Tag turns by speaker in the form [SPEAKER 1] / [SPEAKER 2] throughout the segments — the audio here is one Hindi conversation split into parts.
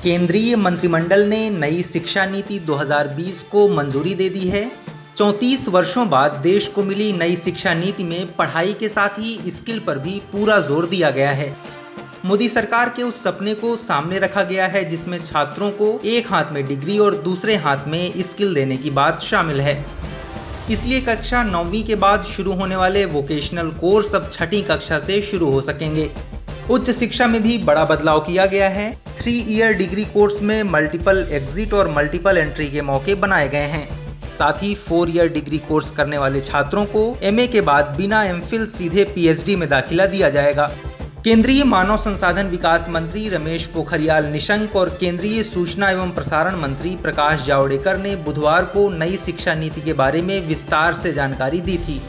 [SPEAKER 1] केंद्रीय मंत्रिमंडल ने नई शिक्षा नीति 2020 को मंजूरी दे दी है। 34 वर्षों बाद देश को मिली नई शिक्षा नीति में पढ़ाई के साथ ही स्किल पर भी पूरा जोर दिया गया है। मोदी सरकार के उस सपने को सामने रखा गया है जिसमें छात्रों को एक हाथ में डिग्री और दूसरे हाथ में स्किल देने की बात शामिल है। इसलिए कक्षा 9वीं के बाद शुरू होने वाले वोकेशनल कोर्स अब 6ठी कक्षा से शुरू हो सकेंगे। उच्च शिक्षा में भी बड़ा बदलाव किया गया है। 3 ईयर डिग्री कोर्स में मल्टीपल एग्जिट और मल्टीपल एंट्री के मौके बनाए गए हैं। साथ ही 4 ईयर डिग्री कोर्स करने वाले छात्रों को एमए के बाद बिना एमफिल सीधे पीएचडी में दाखिला दिया जाएगा। केंद्रीय मानव संसाधन विकास मंत्री रमेश पोखरियाल निशंक और केंद्रीय सूचना एवं प्रसारण मंत्री प्रकाश जावड़ेकर ने बुधवार को नई शिक्षा नीति के बारे में विस्तार से जानकारी दी थी।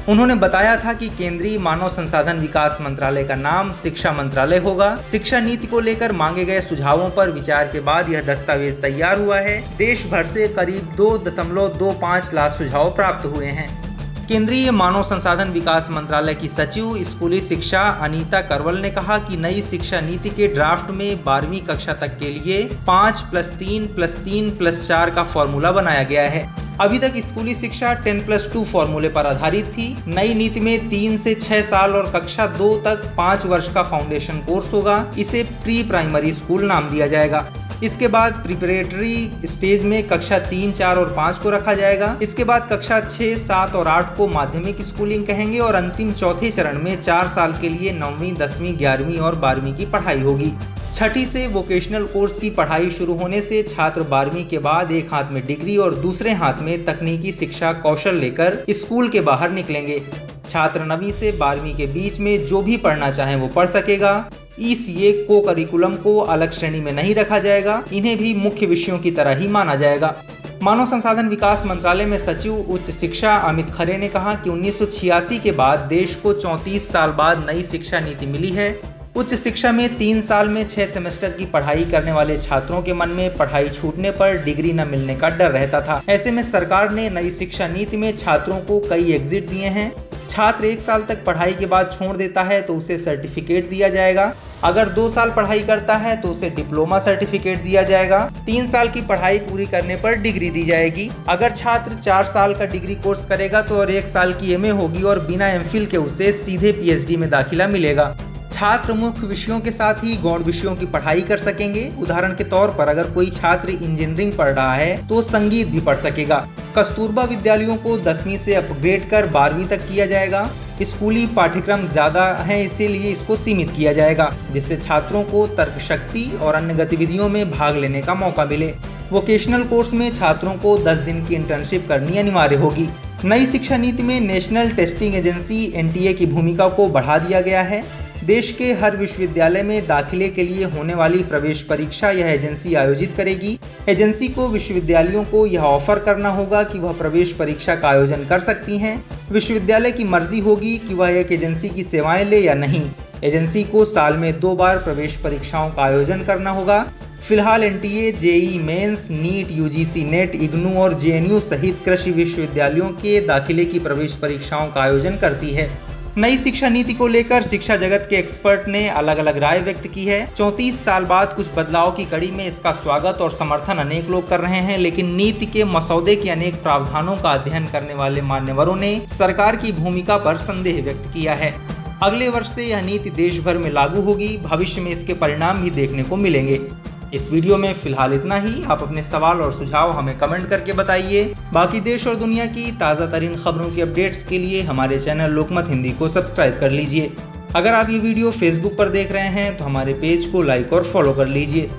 [SPEAKER 1] उन्होंने बताया था कि केंद्रीय मानव संसाधन विकास मंत्रालय का नाम शिक्षा मंत्रालय होगा। शिक्षा नीति को लेकर मांगे गए सुझावों पर विचार के बाद यह दस्तावेज तैयार हुआ है। देश भर से करीब 2.25 लाख सुझाव प्राप्त हुए हैं। केंद्रीय मानव संसाधन विकास मंत्रालय की सचिव स्कूली शिक्षा अनीता करवल ने कहा कि नई शिक्षा नीति के ड्राफ्ट में 12वीं कक्षा तक के लिए 5+3+3+4 का फॉर्मूला बनाया गया है। अभी तक स्कूली शिक्षा 10+2 फॉर्मूले पर आधारित थी। नई नीति में 3 से 6 साल और कक्षा 2 तक 5 वर्ष का फाउंडेशन कोर्स होगा। इसे प्री प्राइमरी स्कूल नाम दिया जाएगा। इसके बाद प्रिपरेटरी स्टेज में कक्षा 3, 4 और 5 को रखा जाएगा। इसके बाद कक्षा 6, 7 और 8 को माध्यमिक स्कूलिंग कहेंगे और अंतिम चौथे चरण में 4 साल के लिए 9वीं, 10वीं, 11वीं और 12वीं की पढ़ाई होगी। 6ठी से वोकेशनल कोर्स की पढ़ाई शुरू होने से छात्र 12वीं के बाद एक हाथ में डिग्री और दूसरे हाथ में तकनीकी शिक्षा कौशल लेकर स्कूल के बाहर निकलेंगे। छात्र 9वीं से 12वीं के बीच में जो भी पढ़ना चाहे वो पढ़ सकेगा। ECA को करिकुलम को अलग श्रेणी में नहीं रखा जाएगा। इन्हें भी मुख्य विषयों की तरह ही माना जाएगा। मानव संसाधन विकास मंत्रालय में सचिव उच्च शिक्षा अमित खरे ने कहा कि 1986 के बाद देश को 34 साल बाद नई शिक्षा नीति मिली है। उच्च शिक्षा में 3 साल में 6 सेमेस्टर की पढ़ाई करने वाले छात्रों के मन में पढ़ाई छूटने पर डिग्री न मिलने का डर रहता था। ऐसे में सरकार ने नई शिक्षा नीति में छात्रों को कई एग्जिट दिए हैं। छात्र 1 साल तक पढ़ाई के बाद छोड़ देता है तो उसे सर्टिफिकेट दिया जाएगा। अगर 2 साल पढ़ाई करता है तो उसे डिप्लोमा सर्टिफिकेट दिया जाएगा। 3 साल की पढ़ाई पूरी करने पर डिग्री दी जाएगी। अगर छात्र 4 साल का डिग्री कोर्स करेगा तो और 1 साल की एमए होगी और बिना एमफिल के उसे सीधे पीएचडी में दाखिला मिलेगा। छात्र मुख्य विषयों के साथ ही गौण विषयों की पढ़ाई कर सकेंगे। उदाहरण के तौर पर अगर कोई छात्र इंजीनियरिंग पढ़ रहा है तो संगीत भी पढ़ सकेगा। कस्तूरबा विद्यालयों को 10वीं से अपग्रेड कर 12वीं तक किया जाएगा। स्कूली पाठ्यक्रम ज्यादा है इसीलिए इसको सीमित किया जाएगा जिससे छात्रों को तर्क शक्ति और अन्य गतिविधियों में भाग लेने का मौका मिले। वोकेशनल कोर्स में छात्रों को 10 दिन की इंटर्नशिप करनी अनिवार्य होगी। नई शिक्षा नीति में नेशनल टेस्टिंग एजेंसी NTA की भूमिका को बढ़ा दिया गया है। देश के हर विश्वविद्यालय में दाखिले के लिए होने वाली प्रवेश परीक्षा यह एजेंसी आयोजित करेगी। एजेंसी को विश्वविद्यालयों को यह ऑफर करना होगा कि वह प्रवेश परीक्षा का आयोजन कर सकती हैं। विश्वविद्यालय की मर्जी होगी कि वह एक एजेंसी की सेवाएं ले या नहीं। एजेंसी को साल में 2 बार प्रवेश परीक्षाओं का आयोजन करना होगा। फिलहाल NTA, JEE mains, NEET, UGC NET, IGNOU और JNU सहित कृषि विश्वविद्यालयों के दाखिले की प्रवेश परीक्षाओं का आयोजन करती है। नई शिक्षा नीति को लेकर शिक्षा जगत के एक्सपर्ट ने अलग अलग राय व्यक्त की है। 34 साल बाद कुछ बदलाव की कड़ी में इसका स्वागत और समर्थन अनेक लोग कर रहे हैं, लेकिन नीति के मसौदे के अनेक प्रावधानों का अध्ययन करने वाले मान्यवरों ने सरकार की भूमिका पर संदेह व्यक्त किया है। अगले वर्ष से यह नीति देश भर में लागू होगी। भविष्य में इसके परिणाम भी देखने को मिलेंगे। इस वीडियो में फिलहाल इतना ही। आप अपने सवाल और सुझाव हमें कमेंट करके बताइए। बाकी देश और दुनिया की ताज़ा तरीन खबरों की अपडेट्स के लिए हमारे चैनल लोकमत हिंदी को सब्सक्राइब कर लीजिए। अगर आप ये वीडियो फेसबुक पर देख रहे हैं तो हमारे पेज को लाइक और फॉलो कर लीजिए।